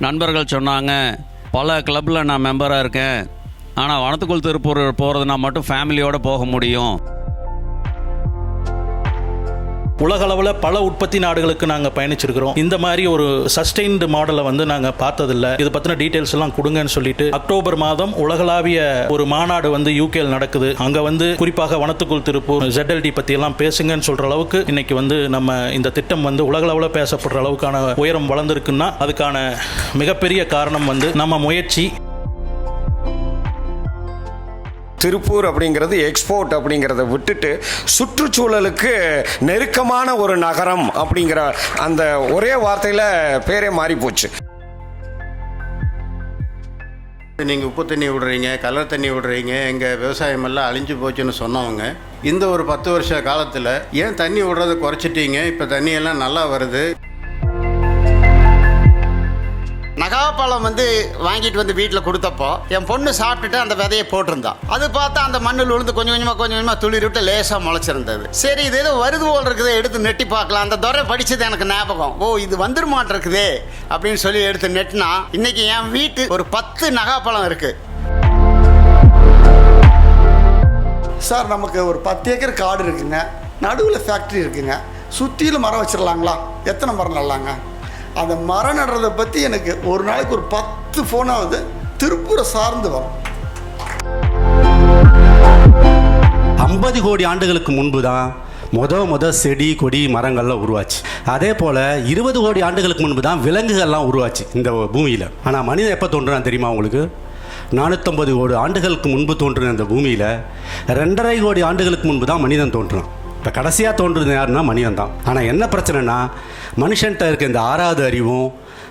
நண்பர்கள் சொன்னாங்க, பல கிளப்பில் நான் மெம்பராக இருக்கேன், ஆனால் வனத்துக்குள் திருப்பூர் போகிறதுனா மட்டும் ஃபேமிலியோடு போக முடியும். உலகளவில் பல உற்பத்தி நாடுகளுக்கு நாங்கள் பயணிச்சிருக்கிறோம். இந்த மாதிரி ஒரு சஸ்டெயின்டு மாடலை வந்து நாங்கள் பார்த்ததில்லை. இது பற்றின டீட்டெயில்ஸ் எல்லாம் கொடுங்கன்னு சொல்லிட்டு அக்டோபர் மாதம் உலகளாவிய ஒரு மாநாடு வந்து யூகேல நடக்குது. அங்கே வந்து குறிப்பாக வனத்துக்குள் திருப்பூர் ZLD பற்றி எல்லாம் பேசுங்கன்னு சொல்கிற அளவுக்கு இன்னைக்கு வந்து நம்ம இந்த திட்டம் வந்து உலகளவில் பேசப்படுற அளவுக்கான உயரம் வளர்ந்துருக்குன்னா அதுக்கான மிகப்பெரிய காரணம் வந்து நம்ம முயற்சி. திருப்பூர் அப்படிங்கிறது எக்ஸ்போர்ட் அப்படிங்கிறத விட்டுட்டு சுற்றுச்சூழலுக்கு நெருக்கமான ஒரு நகரம் அப்படிங்கிற அந்த ஒரே வார்த்தையில் பேரே மாறி போச்சு. நீங்கள் உப்பு தண்ணி விடுறீங்க, கலர் தண்ணி விடுறீங்க, எங்கள் விவசாயமெல்லாம் அழிஞ்சு போச்சுன்னு சொன்னவங்க இந்த ஒரு 10 வருஷ காலத்தில் ஏன் தண்ணி விடுறதை குறைச்சிட்டீங்க, இப்போ தண்ணியெல்லாம் நல்லா வருது. நகாப்பழம் வந்து வாங்கிட்டு வந்து வீட்டில் கொடுத்தப்போ என் பொண்ணு சாப்பிட்டுட்டு அந்த விதையை போட்டிருந்தான். அது பார்த்தா அந்த மண்ணில் விழுந்து கொஞ்சம் கொஞ்சமாக துளிர் விட்டு லேசாக முளைச்சிருந்தது. சரி, இது ஏதோ வருது போல் இருக்குது, எடுத்து நெட்டி பார்க்கலாம். அந்த துறை படித்தது எனக்கு ஞாபகம். ஓ, இது வந்துருமான் இருக்குதே அப்படின்னு சொல்லி எடுத்து நெட்டினா இன்னைக்கு என் வீட்டு ஒரு 10 நகாப்பழம் இருக்கு. சார், நமக்கு ஒரு 10 ஏக்கர் காடு இருக்குங்க, நடுவில் ஃபேக்ட்ரி இருக்குங்க, சுற்றிலும் மரம் வச்சிடலாங்களா? எத்தனை மரம் நல்லாங்க? அந்த மரம் நடுறதை பற்றி எனக்கு ஒரு நாளைக்கு ஒரு 10 ஃபோனாவது திருப்பூரை சார்ந்து வரும். 50 கோடி ஆண்டுகளுக்கு முன்பு தான் முத செடி கொடி மரங்கள்லாம் உருவாச்சு. அதே போல் 20 கோடி ஆண்டுகளுக்கு முன்பு தான் விலங்குகள்லாம் உருவாச்சு இந்த பூமியில். ஆனால் மனிதன் எப்போ தோன்றுறான் தெரியுமா உங்களுக்கு? 450 கோடி ஆண்டுகளுக்கு முன்பு தோன்றின இந்த பூமியில் 2.5 கோடி ஆண்டுகளுக்கு முன்பு தான் மனிதன் தோன்றுறான். இப்போ கடைசியாக தோன்றுறது யாருன்னா மனிதன் தான். ஆனால் என்ன பிரச்சனைனா, மனுஷன்கிட்ட இருக்க இந்த 6வது அறிவும்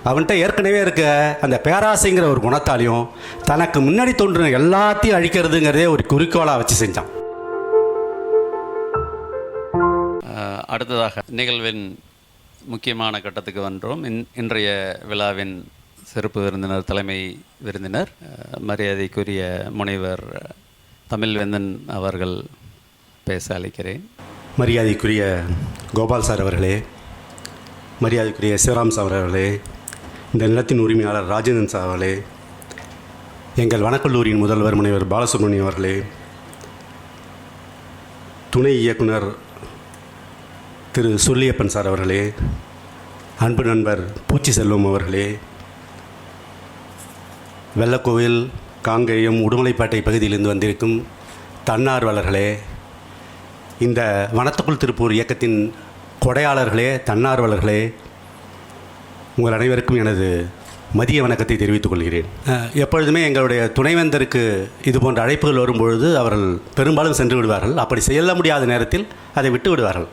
அவன்கிட்ட ஏற்கனவே இருக்க அந்த பேராசைங்கிற ஒரு குணத்தாலையும் தனக்கு முன்னாடி தோன்றின எல்லாத்தையும் அழிக்கிறதுங்கிறதே ஒரு குறிக்கோளாக வச்சு செஞ்சான். அடுத்ததாக நிகழ்வின் முக்கியமான கட்டத்துக்கு வந்தோம். இன்றைய விழாவின் சிறப்பு விருந்தினர், தலைமை விருந்தினர், மரியாதைக்குரிய முனைவர் தமிழ்வேந்தன் அவர்கள் பேச அழைக்கிறேன். மரியாதைக்குரிய கோபால் சார் அவர்களே, மரியாதைக்குரிய சிவராம் சார் அவர்களே, இந்த நிலத்தின் உரிமையாளர் ராஜேந்திரன் சார் அவர்களே, எங்கள் வனக்கல்லூரியின் முதல்வர் முனைவர் பாலசுப்ரமணியம் அவர்களே, துணை இயக்குனர் திரு சொல்லியப்பன் சார் அவர்களே, அன்பு நண்பர் பூச்சி செல்வம் அவர்களே, வெள்ளக்கோவில், காங்கேயம், உடுமலைப்பேட்டை பகுதியிலிருந்து வந்திருக்கும் தன்னார்வலர்களே, இந்த வனத்துக்குள் திருப்பூர் இயக்கத்தின் கொடையாளர்களே, தன்னார்வலர்களே, உங்கள் அனைவருக்கும் எனது மதிய வணக்கத்தை தெரிவித்துக் கொள்கிறேன். எப்பொழுதுமே எங்களுடைய துணைவேந்தருக்கு இது போன்ற அழைப்புகள் வரும்பொழுது அவர்கள் பெரும்பாலும் சென்று விடுவார்கள். அப்படி செல்ல முடியாத நேரத்தில் அதை விட்டு விடுவார்கள்.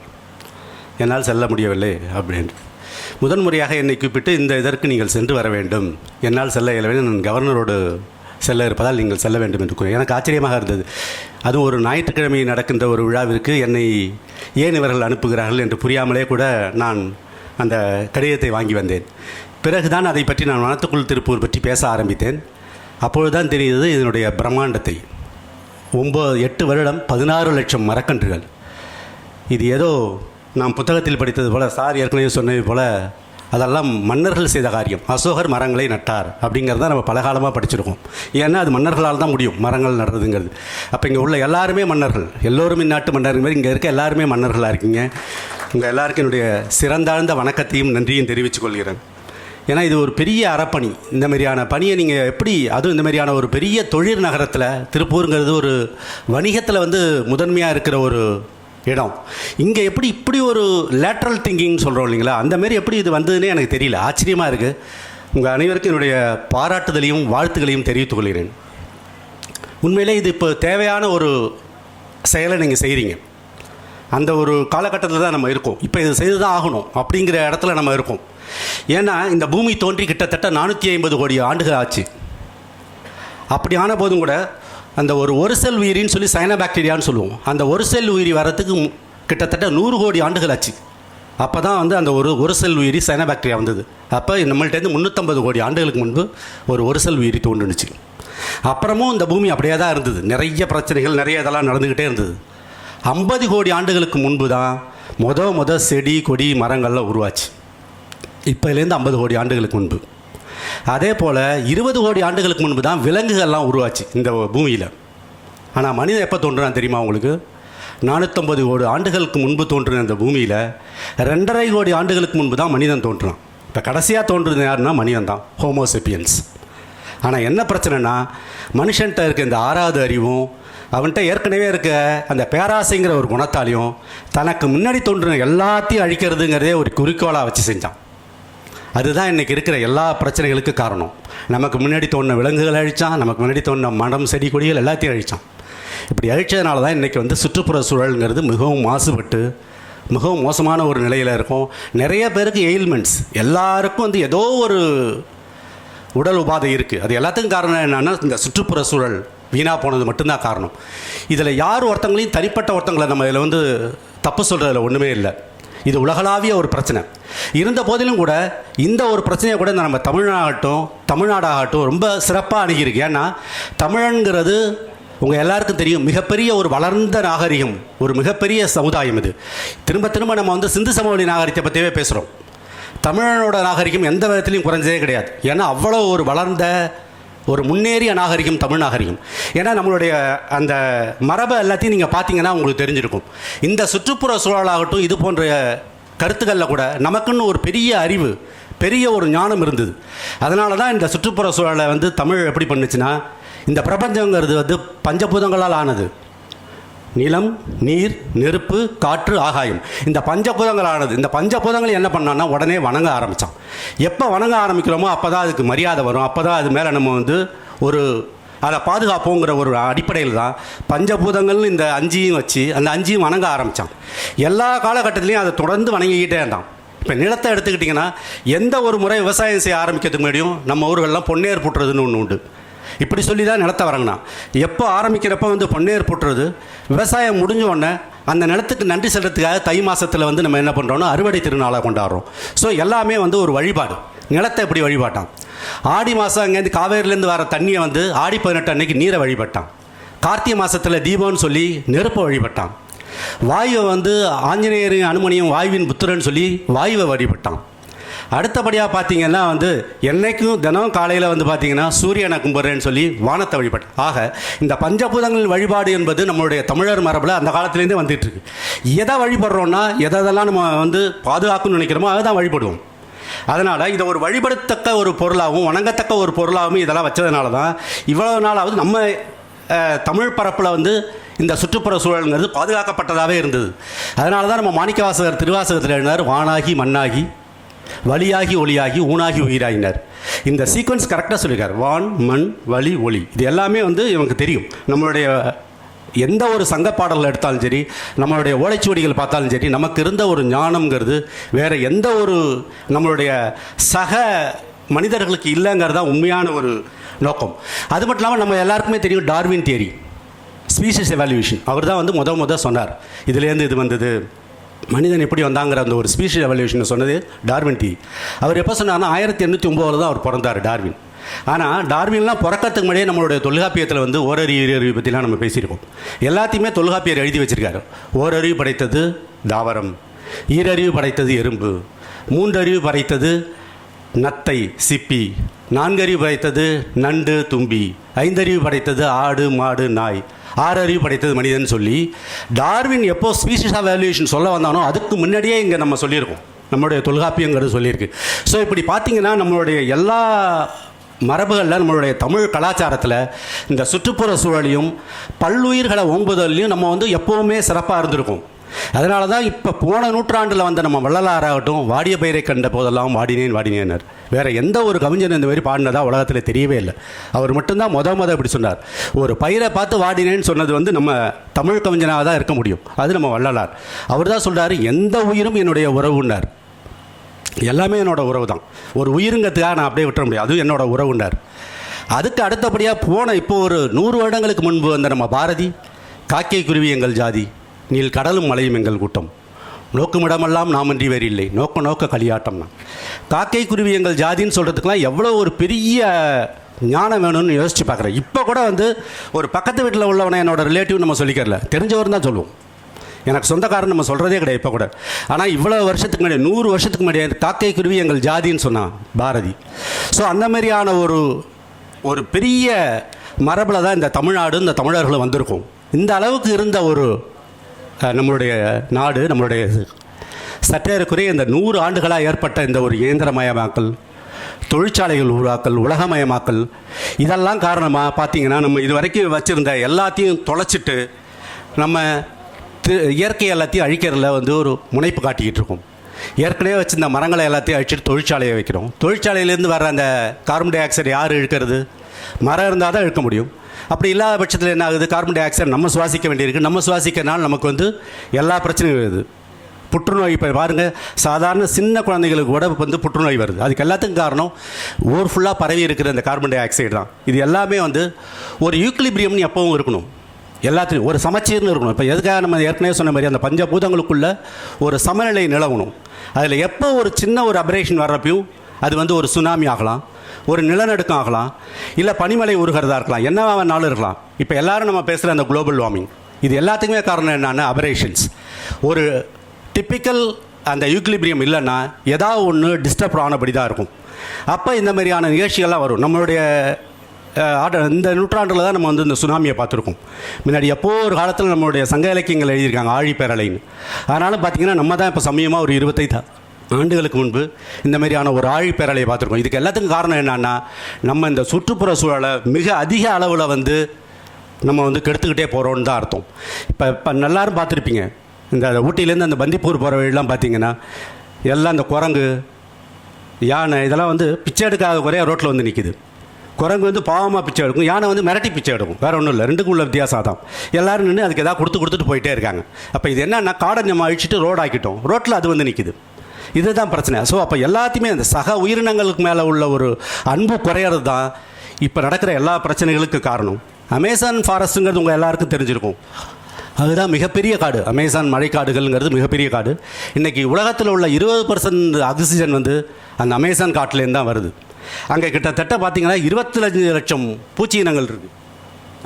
என்னால் செல்ல முடியவில்லை அப்படின்னு முதன்முறையாக என்னை கூப்பிட்டு இந்த இதற்கு நீங்கள் சென்று வர வேண்டும், என்னால் செல்ல இயலவில்லை, நான் கவர்னரோடு செல்ல இருப்பதால் நீங்கள் செல்ல வேண்டும் என்று கூறி எனக்கு ஆச்சரியமாக இருந்தது. அதுவும் ஒரு ஞாயிற்றுக்கிழமை நடக்கின்ற ஒரு விழாவிற்கு என்னை ஏன் இவர்கள் அனுப்புகிறார்கள் என்று புரியாமலே கூட நான் அந்த கடிதத்தை வாங்கி வந்தேன். பிறகுதான் அதை பற்றி நான் வனத்துக்குள் திருப்பூர் பற்றி பேச ஆரம்பித்தேன். அப்பொழுதுதான் தெரிந்தது இதனுடைய பிரம்மாண்டத்தை. 8 வருடம் 16 லட்சம் மரக்கன்றுகள். இது ஏதோ நாம் புத்தகத்தில் படித்தது போல், சார் ஏற்கனவே சொன்னது போல் அதெல்லாம் மன்னர்கள் செய்த காரியம். அசோகர் மரங்களை நட்டார் அப்படிங்கிறத நம்ம பல காலமாக படிச்சிருக்கோம். ஏன்னா அது மன்னர்களால் தான் முடியும் மரங்கள் நடுறதுங்கிறது. அப்போ இங்கே உள்ள எல்லாருமே மன்னர்கள், எல்லோரும் இந்நாட்டு மன்னர்கள் மாதிரி இங்கே இருக்க எல்லாருமே மன்னர்களாக இருக்கீங்க. உங்கள் எல்லாருக்கும் என்னுடைய சிறந்தாழ்ந்த வணக்கத்தையும் நன்றியும் தெரிவித்துக் கொள்கிறேன். ஏன்னா இது ஒரு பெரிய அறப்பணி. இந்த மாதிரியான பணியை நீங்கள் எப்படி, அதுவும் இந்த மாதிரியான ஒரு பெரிய தொழில் நகரத்தில், திருப்பூருங்கிறது ஒரு வணிகத்தில் வந்து முதன்மையாக இருக்கிற ஒரு இடம், இங்கே எப்படி இப்படி ஒரு லேட்ரல் திங்கிங் சொல்கிறோம் இல்லைங்களா, அந்தமாரி எப்படி இது வந்ததுன்னே எனக்கு தெரியல. ஆச்சரியமாக இருக்குது. உங்கள் அனைவருக்கும் என்னுடைய பாராட்டுதலையும் வாழ்த்துக்களையும் தெரிவித்துக் கொள்கிறேன். உண்மையிலே இது இப்போ தேவையான ஒரு செயலை நீங்கள் செய்கிறீங்க. அந்த ஒரு காலகட்டத்தில் தான் நம்ம இருக்கோம். இப்போ இது செய்து தான் ஆகணும் அப்படிங்கிற இடத்துல நம்ம இருக்கோம். ஏன்னா இந்த பூமி தோன்றி கிட்டத்தட்ட 450 கோடி ஆண்டுகள் ஆச்சு. அப்படி ஆன போதும் கூட அந்த ஒரு செல் உயிரின்னு சொல்லி சைனோபாக்டீரியான்னு சொல்லுவோம், அந்த ஒரு செல் உயிரி வரத்துக்கு கிட்டத்தட்ட 100 கோடி ஆண்டுகள் ஆச்சு. அப்போ தான் வந்து அந்த ஒரு செல் உயிரி சைனோபாக்டீரியா வந்தது. அப்போ நம்மள்டேருந்து 350 கோடி ஆண்டுகளுக்கு முன்பு ஒரு செல் உயிரி தோன்றுனுச்சு. அப்புறமும் இந்த பூமி அப்படியே தான் இருந்தது. நிறைய பிரச்சனைகள், நிறைய இதெல்லாம் நடந்துக்கிட்டே இருந்தது. 50 கோடி ஆண்டுகளுக்கு முன்பு தான் முத செடி கொடி மரங்கள்லாம் உருவாச்சு. இப்போலேருந்து 50 கோடி ஆண்டுகளுக்கு முன்பு. அதே போல் 20 கோடி ஆண்டுகளுக்கு முன்பு தான் விலங்குகள்லாம் உருவாச்சு இந்த பூமியில். ஆனால் மனிதன் எப்போ தோன்றுறான் தெரியுமா உங்களுக்கு? 450 கோடி ஆண்டுகளுக்கு முன்பு தோன்றின இந்த பூமியில் 2.5 கோடி ஆண்டுகளுக்கு முன்பு தான் மனிதன் தோன்றுறான். இப்போ கடைசியாக தோன்றுறது யாருன்னா மனிதன் தான், ஹோமோசெப்பியன்ஸ். ஆனால் என்ன பிரச்சனைனா, மனுஷன்கிட்ட இருக்க இந்த 6வது அறிவும் அவன்கிட்ட ஏற்கனவே இருக்க அந்த பேராசைங்கிற ஒரு குணத்தாலையும் தனக்கு முன்னாடி தோன்றின எல்லாத்தையும் அழிக்கிறதுங்கிறதே ஒரு குறிக்கோளாக வச்சு செஞ்சான். அதுதான் இன்றைக்கி இருக்கிற எல்லா பிரச்சனைகளுக்கு காரணம். நமக்கு முன்னாடி தோன்றின விலங்குகள் அழித்தான், நமக்கு முன்னாடி தோன்றின மரம் செடி கொடிகள் எல்லாத்தையும் அழித்தான். இப்படி அழித்ததுனால தான் இன்றைக்கி வந்து சுற்றுப்புற சூழல்ங்கிறது மிகவும் மாசுபட்டு மிகவும் மோசமான ஒரு நிலையில் இருக்கும். நிறைய பேருக்கு எயில்மெண்ட்ஸ், எல்லாருக்கும் வந்து ஏதோ ஒரு உடல் உபாதை இருக்குது. அது எல்லாத்துக்கும் காரணம் என்னென்னா இந்த சுற்றுப்புற சூழல் வீணாக போனது மட்டும்தான் காரணம். இதில் யார் ஒருத்தங்களையும் தனிப்பட்ட ஒருத்தங்களை நம்ம இதில் வந்து தப்பு சொல்கிறதுல ஒன்றுமே இல்லை. இது உலகளாவிய ஒரு பிரச்சனை. இருந்த போதிலும் கூட இந்த ஒரு பிரச்சனையை கூட நம்ம தமிழ்நாடாகட்டும் ரொம்ப சிறப்பாக அணுகியிருக்கு. ஏன்னா தமிழன்கிறது உங்கள் எல்லாருக்கும் தெரியும், மிகப்பெரிய ஒரு வளர்ந்த நாகரிகம், ஒரு மிகப்பெரிய சமுதாயம். இது திரும்ப நம்ம வந்து சிந்து சமவெளி நாகரிகத்தை பற்றியே பேசுகிறோம். தமிழனோட நாகரிகம் எந்த விதத்துலையும் குறைஞ்சதே கிடையாது. ஏன்னா அவ்வளோ ஒரு வளர்ந்த ஒரு முன்னேறிய நாகரிகம் தமிழ் நாகரிகம். ஏன்னா நம்மளுடைய அந்த மரபை எல்லாத்தையும் நீங்கள் பார்த்தீங்கன்னா உங்களுக்கு தெரிஞ்சிருக்கும். இந்த சுற்றுப்புற சூழலாகட்டும் இது போன்ற கருத்துக்களில் கூட நமக்குன்னு ஒரு பெரிய அறிவு, பெரிய ஒரு ஞானம் இருந்தது. அதனால தான் இந்த சுற்றுப்புற சூழலை வந்து தமிழ் எப்படி பண்ணுச்சுன்னா, இந்த பிரபஞ்சங்கிறது வந்து பஞ்சபூதங்களால் ஆனது. நிலம், நீர், நெருப்பு, காற்று, ஆகாயம், இந்த பஞ்சபூதங்கள் ஆனது. இந்த பஞ்சபூதங்கள் என்ன பண்ணான்னா உடனே வணங்க ஆரம்பித்தான். எப்போ வணங்க ஆரம்பிக்கிறோமோ அப்போ தான் அதுக்கு மரியாதை வரும். அப்போ தான் அது மேலே நம்ம வந்து அதை பாதுகாப்போங்கிற ஒரு அடிப்படையில் தான் பஞ்சபூதங்கள்னு இந்த 5ஐயும் வச்சு அந்த 5ஐயும் வணங்க ஆரம்பித்தான். எல்லா காலகட்டத்திலையும் அதை தொடர்ந்து வணங்கிக்கிட்டே இருந்தான். இப்போ நிலத்தை எடுத்துக்கிட்டிங்கன்னா எந்த ஒரு முறை விவசாயம் செய்ய ஆரம்பிக்கிறதுக்கு முன்னாடியும் நம்ம ஊர்கள்லாம் பொன்னேர் புட்டுறதுன்னு ஒன்று உண்டு. இப்படி சொல்லி தான் நிலத்தை வரங்கண்ணா. எப்போ ஆரம்பிக்கிறப்ப வந்து பொன்னேர் போட்டுறது, விவசாயம் முடிஞ்ச உடனே அந்த நிலத்துக்கு நன்றி செலுத்துறதுக்காக தை மாதத்தில் வந்து நம்ம என்ன பண்ணுறோம்னா அறுவடை திருநாளாக கொண்டாடுறோம். ஸோ எல்லாமே வந்து ஒரு வழிபாடு. நிலத்தை எப்படி வழிபாட்டான்? ஆடி மாதம் அங்கேருந்து காவேரிலேருந்து வர தண்ணியை வந்து ஆடி 18 அன்னைக்கு நீரை வழிபட்டான். கார்த்திகை மாதத்தில் தீபம்னு சொல்லி நெருப்பை வழிபட்டான். வாயுவை வந்து ஆஞ்சநேயரையும் அனுமனியும் வாயுவின் புத்திரன்னு சொல்லி வாயுவை வழிபட்டான். அடுத்தபடியாக பார்த்தீங்கன்னா வந்து என்னைக்கும் தினம் காலையில் வந்து பார்த்தீங்கன்னா சூரியனை கும்பிட்றேன்னு சொல்லி வானத்தை வழிபட்டேன். ஆக இந்த பஞ்சபூதங்களின் வழிபாடு என்பது நம்மளுடைய தமிழர் மரபில் அந்த காலத்துலேருந்தே வந்துட்டுருக்கு. எதை வழிபடுறோன்னா எதெல்லாம் நம்ம வந்து பாதுகாக்கணும்னு நினைக்கிறோமோ அதை தான் வழிபடுவோம். அதனால் இதை ஒரு வழிபடத்தக்க ஒரு பொருளாகவும் வணங்கத்தக்க ஒரு பொருளாகவும் இதெல்லாம் வச்சதுனால தான் இவ்வளவு நாளாவது நம்ம தமிழ் பரப்பில் வந்து இந்த சுற்றுப்புற சூழல்ங்கிறது பாதுகாக்கப்பட்டதாகவே இருந்தது. அதனால தான் நம்ம மாணிக்கவாசகர் திருவாசகத்தில் எழுதினார், வானாகி மண்ணாகி வழியாகி ஒளியாகி ஊனாகி உயிராகினார். இந்த சீக்வன்ஸ் கரெக்டாக சொல்லியிருக்கார். வான், மண், வழி, ஒளி, இது எல்லாமே வந்து இவங்களுக்கு தெரியும். நம்மளுடைய எந்த ஒரு சங்க பாடல்கள் எடுத்தாலும் சரி, நம்மளுடைய ஓலைச்சுவடிகள் பார்த்தாலும் சரி, நமக்கு இருந்த ஒரு ஞானம்ங்கிறது வேறு எந்த ஒரு நம்மளுடைய சக மனிதர்களுக்கு இல்லைங்கிறது தான் உண்மையான ஒரு நோக்கம். அது மட்டும் இல்லாமல் நம்ம எல்லாருக்குமே தெரியும் டார்வின் தியரி, ஸ்பீஷிஸ் எவால்யூஷன். அவர் தான் வந்து முத சொன்னார். இதுலேருந்து இது வந்தது, மனிதன் எப்படி வந்தாங்கிற அந்த ஒரு ஸ்பீஷிஸ் எவல்யூஷன் சொன்னது டார்வின் தியரி. அவர் எப்போ சொன்னார்னா 1809 தான் அவர் பிறந்தார் டார்வின். ஆனால் டார்வின்லாம் பிறக்கிறதுக்கு முன்னாடியே நம்மளுடைய தொல்காப்பியத்தில் வந்து ஓரறிவு ஈரறிவு பற்றிலாம் நம்ம பேசியிருக்கோம். எல்லாத்தையுமே தொல்காப்பியர் எழுதி வச்சிருக்காரு. ஓரறிவு படைத்தது தாவரம், ஈரறிவு படைத்தது எறும்பு, 3 அறிவு படைத்தது நத்தை சிப்பி, 4 அறிவு படைத்தது நண்டு தும்பி, 5 அறிவு படைத்தது ஆடு மாடு நாய், 6 அறிவு படைத்தது மனிதன் சொல்லி டார்வின் எப்போ ஸ்பீஷிஸ் ஆஃப் வேல்யூஷன் சொல்ல வந்தானோ அதுக்கு முன்னாடியே இங்கே நம்ம சொல்லியிருக்கோம். நம்மளுடைய தொல்காப்பியங்கிறது சொல்லியிருக்கு. ஸோ இப்படி பார்த்தீங்கன்னா நம்மளுடைய எல்லா மரபுகளில் நம்மளுடைய தமிழ் கலாச்சாரத்தில் இந்த சுற்றுப்புற சூழலையும் பல்லுயிர்களை ஓம்புதலையும் நம்ம வந்து எப்போவுமே சிறப்பாக இருந்திருக்கும். அதனால தான் இப்போ போன நூற்றாண்டில் வந்த நம்ம வள்ளலாராகட்டும் வாடிய பயிரை கண்ட போதெல்லாம் வாடினேன் வாடினேனர். வேறு எந்த ஒரு கவிஞன் இந்த மாதிரி பாடினதா உலகத்தில் தெரியவே இல்லை. அவர் மட்டும்தான் முத இப்படி சொன்னார். ஒரு பயிரை பார்த்து வாடினேன்னு சொன்னது வந்து நம்ம தமிழ் கவிஞனாக தான் இருக்க முடியும். அது நம்ம வள்ளலார். அவர் தான் சொல்கிறார், எந்த உயிரும் என்னுடைய உறவுன்னார். எல்லாமே என்னோட உறவு தான். ஒரு உயிருங்கிறதுக்காக நான் அப்படியே விட்டுற முடியாது, அது என்னோட உறவுண்டார். அதுக்கு அடுத்தபடியாக இப்போ ஒரு 100 வருடங்களுக்கு முன்பு வந்த நம்ம பாரதி, காக்கை குருவி எங்கள் ஜாதி, நீல் கடலும் மலையும் எங்கள் கூட்டம், நோக்குமிடமெல்லாம் நாமன்றி வேறு இல்லை, நோக்க நோக்க களியாட்டம்னா. காக்கை குருவி எங்கள் ஜாதின்னு சொல்கிறதுக்கெலாம் எவ்வளோ ஒரு பெரிய ஞானம் வேணும்னு யோசித்து பார்க்குறேன். இப்போ கூட வந்து ஒரு பக்கத்து வீட்டில் உள்ளவனை என்னோட ரிலேட்டிவ் நம்ம சொல்லிக்கிறல, தெரிஞ்சவர் தான் சொல்லுவோம். எனக்கு சொந்தக்காரன் நம்ம சொல்கிறதே கிடையாது இப்போ கூட. ஆனால் இவ்வளோ வருஷத்துக்கு முன்னாடி 100 வருஷத்துக்கு முன்னாடி காக்கை குருவி எங்கள் ஜாதின்னு சொன்னான் பாரதி. ஸோ அந்த மாதிரியான ஒரு பெரிய மரபில் தான் இந்த தமிழ்நாடு, இந்த தமிழர்களும் வந்திருக்கும். இந்த அளவுக்கு இருந்த ஒரு நம்மளுடைய நாடு, நம்மளுடைய சற்றேறக்குறைய இந்த 100 ஆண்டுகளாக ஏற்பட்ட இந்த ஒரு இயந்திரமயமாக்கல், தொழிற்சாலைகள் உருவாக்கல், உலகமயமாக்கல், இதெல்லாம் காரணமாக பார்த்தீங்கன்னா நம்ம இது வரைக்கும் வச்சுருந்த எல்லாத்தையும் தொலைச்சிட்டு நம்ம இயற்கை எல்லாத்தையும் அழிக்கிறதுல வந்து ஒரு முனைப்பு காட்டிக்கிட்டு இருக்கோம். ஏற்கனவே வச்சுருந்த மரங்களை எல்லாத்தையும் அழிச்சிட்டு தொழிற்சாலையை வைக்கிறோம். தொழிற்சாலையிலேருந்து வர அந்த கார்பன் டை ஆக்சைடு யார் இழுக்கிறது? மரம் இருந்தால் தான் இழுக்க முடியும். அப்படி இல்லாத பட்சத்தில் என்ன ஆகுது? கார்பன் டை ஆக்சைடு நம்ம சுவாசிக்க வேண்டியிருக்கு. நம்ம சுவாசிக்கிறனால நமக்கு வந்து எல்லா பிரச்சனையும் வருது. புற்றுநோய் இப்போ பாருங்கள், சாதாரண சின்ன குழந்தைகளுக்கு கூட வந்து புற்றுநோய் வருது. அதுக்கு எல்லாத்துக்கும் காரணம் ஊர் ஃபுல்லாக பரவி இருக்கிற இந்த கார்பன் டை ஆக்சைடு தான். இது எல்லாமே வந்து ஒரு ஈக்குலிபிரியம்னு எப்பவும் இருக்கணும். எல்லாத்துலையும் ஒரு சமச்சீர்னு இருக்கணும். இப்போ எதுக்காக நம்ம ஏற்கனவே சொன்ன மாதிரி அந்த பஞ்சபூதங்களுக்குள்ள ஒரு சமநிலை நிலவணும். அதில் எப்போ ஒரு சின்ன ஒரு அபரேஷன் வர்றப்பையும் அது வந்து ஒரு சுனாமி ஆகலாம், ஒரு நிலநடுக்கம் ஆகலாம், இல்லை பனிமலை உருகிறதா இருக்கலாம், என்ன வேணாலும் இருக்கலாம். இப்போ எல்லாரும் நம்ம பேசுகிற அந்த குளோபல் வார்மிங், இது எல்லாத்துக்குமே காரணம் என்னன்னா அபரேஷன்ஸ். ஒரு டிப்பிக்கல் அந்த ஈக்குலிபிரியம் இல்லைன்னா ஏதாவது ஒன்று டிஸ்டர்ப் ஆனபடி தான் இருக்கும். அப்போ இந்த மாதிரியான நிகழ்ச்சிகள்லாம் வரும். நம்மளுடைய இந்த நூற்றாண்டில் தான் நம்ம வந்து இந்த சுனாமியை பார்த்துருக்கோம். முன்னாடி எப்போ ஒரு காலத்தில் நம்மளுடைய சங்க இலக்கியங்கள் எழுதியிருக்காங்க ஆழிப்பேரலைன்னு. அதனால் பார்த்திங்கன்னா நம்ம தான் இப்போ சமயமாக ஒரு 25 ஆண்டுகளுக்கு முன்பு இந்த மாதிரியான ஒரு ஆழிப்பேரலையை பார்த்துருக்கோம். இதுக்கு எல்லாத்துக்கும் காரணம் என்னன்னா நம்ம இந்த சுற்றுப்புற சூழலை மிக அதிக அளவில் வந்து நம்ம வந்து கெடுத்துக்கிட்டே போகிறோன்னு தான் அர்த்தம். இப்போ எல்லாரும் பார்த்துருப்பீங்க, இந்த ஊட்டியிலேருந்து அந்த பந்திப்பூர் போகிற வழியெல்லாம் பார்த்தீங்கன்னா எல்லாம் இந்த குரங்கு, யானை இதெல்லாம் வந்து பிச்சை எடுக்காத குறைய ரோட்டில் வந்து நிற்கிது. குரங்கு வந்து பாவமாக பிச்சை எடுக்கும், யானை வந்து மிரட்டி பிச்சை எடுக்கும். வேறு ஒன்றும் இல்லை, ரெண்டுக்கும் உள்ள வித்தியாசம் தான். எல்லோரும் நின்று அதுக்கு எதாவது கொடுத்துட்டு போயிட்டே இருக்காங்க. அப்போ இது என்னன்னா காடை நம்ம அழிச்சிட்டு ரோடு ஆக்கிட்டோம், ரோட்டில் அது வந்து நிற்கிது. இதுதான் பிரச்சனை. ஸோ அப்போ எல்லாத்தையுமே அந்த சக உயிரினங்களுக்கு மேலே உள்ள ஒரு அன்பு குறையிறது தான் இப்போ நடக்கிற எல்லா பிரச்சனைகளுக்கு காரணம். அமேசான் ஃபாரஸ்ட்டுங்கிறது உங்கள் எல்லாருக்கும் தெரிஞ்சிருக்கும். அதுதான் மிகப்பெரிய காடு. அமேசான் மழைக்காடுகள்ங்கிறது மிகப்பெரிய காடு. இன்றைக்கி உலகத்தில் உள்ள 20% ஆக்சிஜன் வந்து அந்த அமேசான் காட்டிலேருந்து தான் வருது. அங்கே கிட்டத்தட்ட பார்த்திங்கன்னா 25 லட்சம் பூச்சி இனங்கள் இருக்குது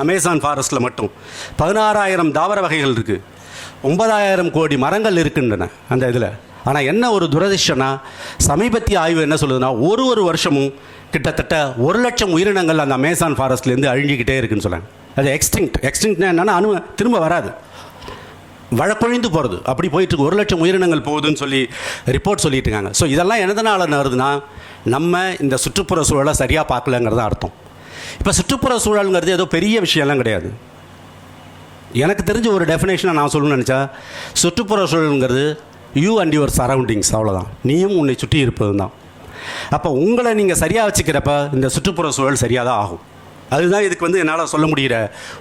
அமேசான் ஃபாரஸ்ட்டில் மட்டும். 16,000 தாவர வகைகள் இருக்குது, 9,000 கோடி மரங்கள் இருக்கின்றன அந்த இதில். ஆனால் என்ன ஒரு துரதிர்ஷ்டம்னா சமீபத்திய ஆய்வு என்ன சொல்லுதுன்னா ஒரு வருஷமும் கிட்டத்தட்ட 1 லட்சம் உயிரினங்கள் அந்த அமேசான் ஃபாரஸ்ட்லேருந்து அழிஞ்சிக்கிட்டே இருக்குன்னு சொல்கிறாங்க. அது எக்ஸ்டிங்க்ட்னா என்னென்னா திரும்ப வராது, வழக்கொழிந்து போகிறது. அப்படி போயிட்டுருக்கு. 1 லட்சம் உயிரினங்கள் போகுதுன்னு சொல்லி ரிப்போர்ட் சொல்லிட்டு இருக்காங்க. ஸோ இதெல்லாம் எதனால் வருதுன்னா நம்ம இந்த சுற்றுப்புற சூழலை சரியாக பார்க்கலங்கிறது அர்த்தம். இப்போ சுற்றுப்புற சூழலுங்கிறது ஏதோ பெரிய விஷயம்லாம் கிடையாது. எனக்கு தெரிஞ்ச ஒரு டெஃபினேஷனை நான் சொல்லணும்னு நினச்சா, சுற்றுப்புற சூழலுங்கிறது யூ அண்ட் யுவர் சரௌண்டிங்ஸ், அவ்வளோதான். நீயும் உன்னை சுற்றி இருப்பது தான். அப்போ உங்களை நீங்கள் சரியாக வச்சுக்கிறப்ப இந்த சுற்றுப்புற சூழல் சரியாக தான் ஆகும். அதுதான் இதுக்கு வந்து என்னால் சொல்ல முடிகிற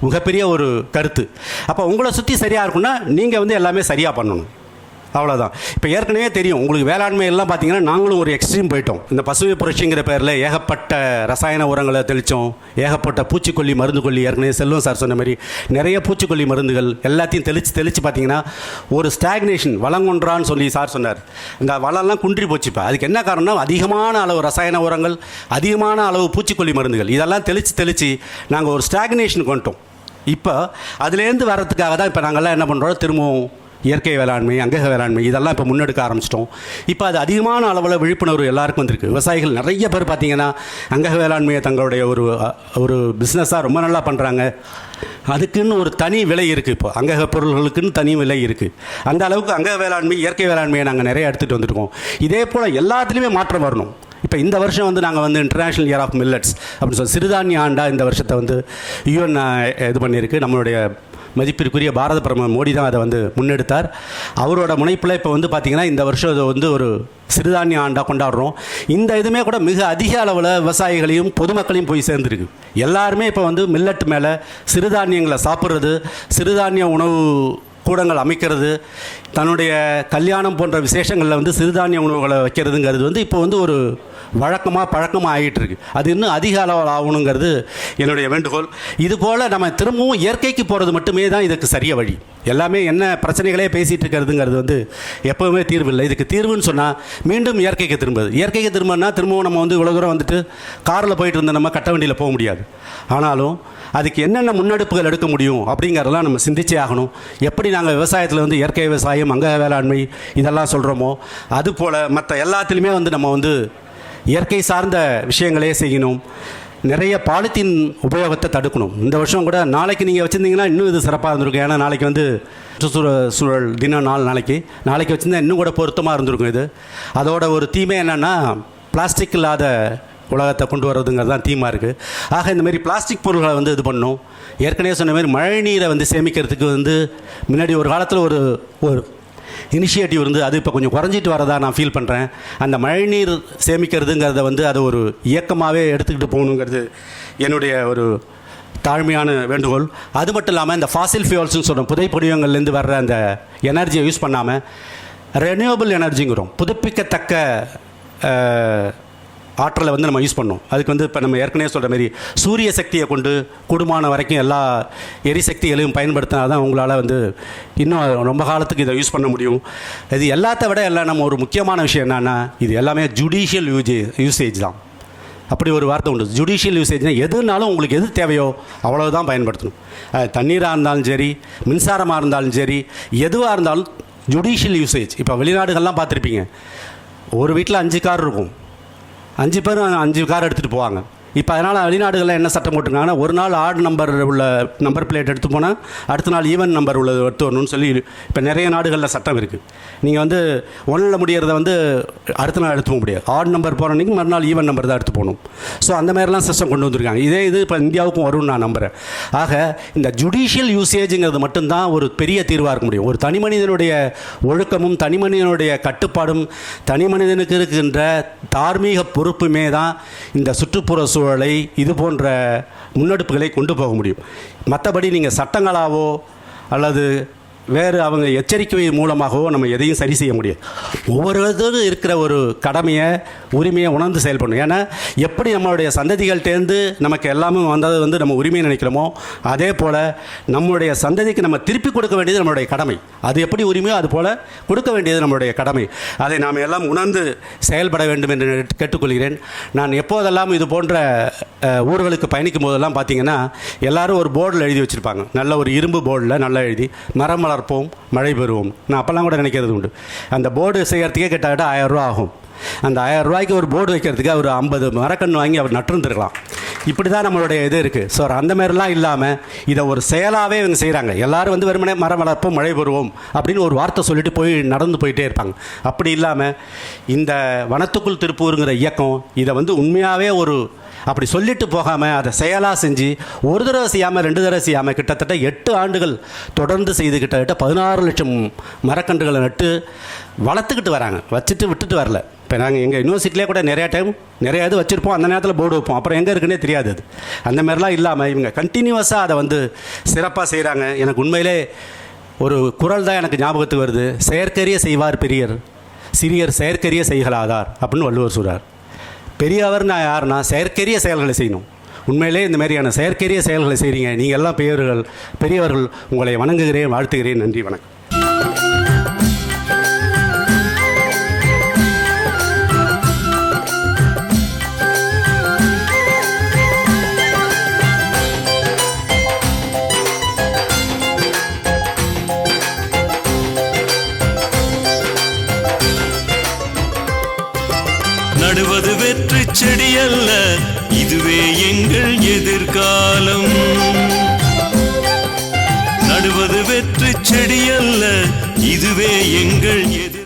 மிகப்பெரிய ஒரு கருத்து. அப்போ உங்களை சுற்றி சரியாக இருக்குன்னா நீங்கள் வந்து எல்லாமே சரியாக பண்ணணும், அவ்வளோதான். இப்போ ஏற்கனவே தெரியும் உங்களுக்கு வேளாண்மை எல்லாம் பார்த்தீங்கன்னா நாங்களும் ஒரு எக்ஸ்ட்ரீம் போயிட்டோம். இந்த பசுமை புரட்சிங்கிற பேரில் ஏகப்பட்ட ரசாயன உரங்களை தெளித்தோம், ஏகப்பட்ட பூச்சிக்கொல்லி மருந்து கொல்லி, ஏற்கனவே செல்வம் சார் சொன்ன மாதிரி நிறைய பூச்சிக்கொல்லி மருந்துகள் எல்லாத்தையும் தெளித்து பார்த்தீங்கன்னா ஒரு ஸ்டாக்னேஷன், வளங்கொன்றான்னு சொல்லி சார் சொன்னார். இந்த வளம்லாம் குன்றி போச்சுப்பா. அதுக்கு என்ன காரணம்? அதிகமான அளவு ரசாயன உரங்கள், அதிகமான அளவு பூச்சிக்கொல்லி மருந்துகள், இதெல்லாம் தெளித்து நாங்கள் ஒரு ஸ்டாக்னேஷன் கொண்டோம். இப்போ அதுலேருந்து வர்றதுக்காக தான் இப்போ நாங்கள்லாம் என்ன பண்ணுறோம், திரும்பவும் இயற்கை வேளாண்மை, அங்கக வேளாண்மை இதெல்லாம் இப்போ முன்னெடுக்க ஆரம்பிச்சிட்டோம். இப்போ அது அதிகமான அளவில் விழிப்புணர்வு எல்லாருக்கும் வந்திருக்கு. விவசாயிகள் நிறைய பேர் பார்த்திங்கன்னா அங்கக வேளாண்மையை தங்களுடைய ஒரு பிஸ்னஸாக ரொம்ப நல்லா பண்ணுறாங்க. அதுக்குன்னு ஒரு தனி விலை இருக்குது. இப்போ அங்கக பொருள்களுக்குன்னு தனி விலை இருக்குது. அந்த அளவுக்கு அங்கக வேளாண்மை, இயற்கை வேளாண்மையை நாங்கள் நிறைய எடுத்துகிட்டு வந்துருக்கோம். இதே போல் எல்லாத்துலேயுமே மாற்றம் வரணும். இப்போ இந்த வருஷம் வந்து நாங்கள் வந்து இன்டர்நேஷ்னல் இயர் ஆஃப் மில்லட்ஸ் அப்படின்னு சொல்லி சிறுதானிய ஆண்டா இந்த வருஷத்தை வந்து யுஎன் இது பண்ணியிருக்கு. நம்மளுடைய மதிப்பிற்குரிய பாரத பிரதமர் மோடி தான் அதை வந்து முன்னெடுத்தார். அவரோட முனைப்பில் இப்போ வந்து பார்த்திங்கன்னா இந்த வருஷம் இது வந்து ஒரு சிறுதானிய ஆண்டாக கொண்டாடுறோம். இந்த இதுவுமே கூட மிக அதிக அளவில் விவசாயிகளையும் பொதுமக்களையும் போய் சேர்ந்துருக்கு. எல்லாருமே இப்போ வந்து மில்லட் மேலே சிறுதானியங்களை சாப்பிட்றது, சிறுதானிய உணவு கூடங்கள் அமைக்கிறது, தன்னுடைய கல்யாணம் போன்ற விசேஷங்களில் வந்து சிறுதானிய உணவுகளை வைக்கிறதுங்கிறது வந்து இப்போ வந்து ஒரு பழக்கமாக ஆகிட்டு இருக்கு. அது இன்னும் அதிக அளவில் ஆகணுங்கிறது என்னுடைய வேண்டுகோள். இதுபோல் நம்ம திரும்பவும் இயற்கைக்கு போகிறது மட்டுமே தான் இதுக்கு சரிய வழி. எல்லாமே என்ன பிரச்சனைகளே பேசிகிட்டு இருக்கிறதுங்கிறது வந்து எப்போவுமே தீர்வு இல்லை. இதுக்கு தீர்வுன்னு சொன்னால் மீண்டும் இயற்கைக்கு திரும்புது. இயற்கைக்கு திரும்பினா திரும்பவும் நம்ம வந்து இவ்வளோ தூரம் வந்துட்டு காரில் போயிட்டு இருந்த நம்ம கட்ட வண்டியில் போக முடியாது. ஆனாலும் அதுக்கு என்னென்ன முன்னெடுப்புகள் எடுக்க முடியும் அப்படிங்கிறதெல்லாம் நம்ம சிந்திச்சே ஆகணும். எப்படி நாங்கள் விவசாயத்தில் வந்து இயற்கை விவசாயம், அங்க வேளாண்மை இதெல்லாம் சொல்கிறோமோ அதுபோல் மற்ற எல்லாத்துலேயுமே வந்து நம்ம வந்து இயற்கை சார்ந்த விஷயங்களே செய்யணும். நிறைய பாலித்தீன் உபயோகத்தை தடுக்கணும். இந்த வருஷம் கூட நாளைக்கு நீங்கள் வச்சுருந்தீங்கன்னா இன்னும் இது சிறப்பாக இருந்திருக்கும். ஏன்னா நாளைக்கு வந்து சுற்றுச்சூழல் தினம் நாளைக்கு வச்சுருந்தா இன்னும் கூட பொருத்தமாக இருந்திருக்கும். இது அதோட ஒரு தீமை என்னென்னா பிளாஸ்டிக் இல்லாத உலகத்தை கொண்டு வர்றதுங்கிறது தான் தீமாக இருக்குது. ஆக இந்தமாரி பிளாஸ்டிக் பொருள்களை வந்து இது பண்ணணும். ஏற்கனவே சொன்ன மாதிரி மழை நீரை வந்து சேமிக்கிறதுக்கு வந்து முன்னாடி ஒரு காலத்தில் ஒரு இனிஷியேட்டிவ் இருந்து அது இப்போ கொஞ்சம் குறைஞ்சிட்டு வரதா நான் ஃபீல் பண்ணுறேன். அந்த மழைநீர் சேமிக்கிறதுங்கிறத வந்து அதை ஒரு இயக்கமாகவே எடுத்துக்கிட்டு போகணுங்கிறது என்னுடைய ஒரு தாழ்மையான வேண்டுகோள். அது மட்டும் இல்லாமல் இந்த ஃபாசில் ஃபியூல்ஸ்னு சொல்கிறோம், புதைப்படிவங்கள்லேருந்து வர்ற அந்த எனர்ஜியை யூஸ் பண்ணாமல் ரெனியூவபிள் எனர்ஜிங்கிறோம், புதுப்பிக்கத்தக்க ஆற்றலை வந்து நம்ம யூஸ் பண்ணோம். அதுக்கு வந்து இப்போ நம்ம ஏற்கனவே சொல்கிற மாதிரி சூரிய சக்தியை கொண்டு கூடுமான வரைக்கும் எல்லா எரிசக்திகளையும் பயன்படுத்தினா தான் உங்களால் வந்து இன்னும் ரொம்ப காலத்துக்கு இதை யூஸ் பண்ண முடியும். இது எல்லாத்த விட எல்லாம் நம்ம ஒரு முக்கியமான விஷயம் என்னென்னா இது எல்லாமே ஜுடிஷியல் யூசேஜ் தான். அப்படி ஒரு வார்த்தை உண்டு, ஜுடிஷியல் யூசேஜ்னால் எதுனாலும் உங்களுக்கு எது தேவையோ அவ்வளோதான் பயன்படுத்தணும். தண்ணீராக இருந்தாலும் சரி, மின்சாரமாக இருந்தாலும் சரி, எதுவாக இருந்தாலும் ஜுடிஷியல் யூசேஜ். இப்போ வெளிநாடுகள்லாம் பார்த்துருப்பீங்க, ஒரு வீட்டில் 5 கார் இருக்கும், 5 பேரும் 5 கார் எடுத்துகிட்டு போவாங்க. இப்போ அதனால் வெளிநாடுகளில் என்ன சட்டம் போட்டிருக்காங்கன்னா ஒரு நாள் ஆட் நம்பர் உள்ள நம்பர் பிளேட் எடுத்து போனால் அடுத்த நாள் ஈவன் நம்பர் உள்ளது எடுத்து வரணும்னு சொல்லி இப்போ நிறைய நாடுகளில் சட்டம் இருக்குது. நீங்கள் வந்து 1ல் முடியறத வந்து அடுத்த நாள் எடுத்து போக முடியாது. ஆட் நம்பர் போகிற அன்றைக்கி மறுநாள் ஈவன் நம்பர் தான் எடுத்து போகணும். ஸோ அந்த மாதிரிலாம் சிஸ்டம் கொண்டு வந்திருக்காங்க. இது இப்போ இந்தியாவுக்கும் வரும்னு நான் நம்புகிறேன். ஆக இந்த ஜுடிஷியல் யூசேஜுங்கிறது மட்டும்தான் ஒரு பெரிய தீர்வாக இருக்க முடியும். ஒரு தனி மனிதனுடைய ஒழுக்கமும் தனி மனிதனுடைய கட்டுப்பாடும் தனி மனிதனுக்கு இருக்கின்ற தார்மீக பொறுப்புமே தான் இந்த சுற்றுப்புற சூழலை இது போன்ற முன்னெடுப்புகளை கொண்டு போக முடியும். மற்றபடி நீங்கள் சட்டங்களாவோ அல்லது வேறு அவங்க எச்சரிக்கை மூலமாகவோ நம்ம எதையும் சரி செய்ய முடியாது. ஒவ்வொருத்தரும் இருக்கிற ஒரு கடமையை, உரிமையை உணர்ந்து செயல்படணும். ஏன்னா எப்படி நம்மளுடைய சந்ததிகள்கிட்டேருந்து நமக்கு எல்லாமே வந்தது வந்து நம்ம உரிமையை நினைக்கிறோமோ அதே போல் நம்மளுடைய சந்ததிக்கு நம்ம திருப்பி கொடுக்க வேண்டியது நம்மளுடைய கடமை. அது எப்படி உரிமையோ அது போல் கொடுக்க வேண்டியது நம்மளுடைய கடமை. அதை நாம் எல்லாம் உணர்ந்து செயல்பட வேண்டும் என்று கேட்டுக்கொள்கிறேன். நான் எப்போதெல்லாம் இது போன்ற ஊர்களுக்கு பயணிக்கும் போதெல்லாம் பார்த்தீங்கன்னா எல்லாரும் ஒரு போர்டில் எழுதி வச்சுருப்பாங்க, நல்ல ஒரு இரும்பு போர்டில் நல்லா எழுதி மரம் வளர்ப்போம் மழை பெறுவோம். நான் அப்போல்லாம் கூட நினைக்கிறது உண்டு. அந்த போர்டு செய்கிறதுக்கே கிட்டத்தட்ட 1000 ரூபா ஆகும். அந்த 1000 ரூபாய்க்கு ஒரு போர்டு வைக்கிறதுக்கு அவர் 50 மரக்கன்று வாங்கி அவர் நட்டுருந்துருக்கலாம். இப்படி தான் நம்மளுடைய இது இருக்குது. ஸோ அந்த மாதிரிலாம் இல்லாமல் இதை ஒரு செயலாகவே இவங்க செய்கிறாங்க. எல்லோரும் வந்து வெறுமனே மரம் வளர்ப்போம் மழை பெறுவோம் அப்படின்னு ஒரு வார்த்தை சொல்லிட்டு நடந்து போயிட்டே இருப்பாங்க. அப்படி இல்லாமல் இந்த வனத்துக்குள் திருப்பூருங்கிற இயக்கம் இதை வந்து உண்மையாகவே அப்படி சொல்லிட்டு போகாமல் அதை செயலாக செஞ்சு ஒரு தடவை செய்யாமல் 2 தடவை செய்யாமல் கிட்டத்தட்ட 8 ஆண்டுகள் தொடர்ந்து செய்து கிட்டத்தட்ட 16 லட்சம் மரக்கன்றுகளை நட்டு வளர்த்துக்கிட்டு வராங்க. விட்டுட்டு வரல. இப்போ நாங்கள் எங்கள் யூனிவர்சிட்டிலே கூட நிறையா இது வச்சுருப்போம், அந்த நேரத்தில் போர்டு வைப்போம், அப்புறம் எங்கே இருக்குன்னே தெரியாது. அது அந்த மாதிரிலாம் இல்லாமல் இவங்க கண்டினியூவஸாக அதை வந்து சிறப்பாக செய்கிறாங்க. எனக்கு உண்மையிலே ஒரு குறள் தான் எனக்கு ஞாபகத்துக்கு வருது, செயற்கரிய செய்வார் பெரியர், சிறியர் செயற்கரிய செய்கலாதார் அப்படின்னு வள்ளுவர் சொல்கிறார். பெரியவர்னா யாருன்னா செயற்கரிய செயல்களை செய்யணும். உண்மையிலே இந்த மாதிரியான செயற்கரிய செயல்களை செய்கிறீங்க நீங்கள் எல்லாம் பெரியவர்கள். உங்களை வணங்குகிறேன், வாழ்த்துகிறேன். நன்றி, வணக்கம். இதுவே எங்கள் எதிர்காலம். நடுவது வெற்றி செடி அல்ல, இதுவே எங்கள் எதிர்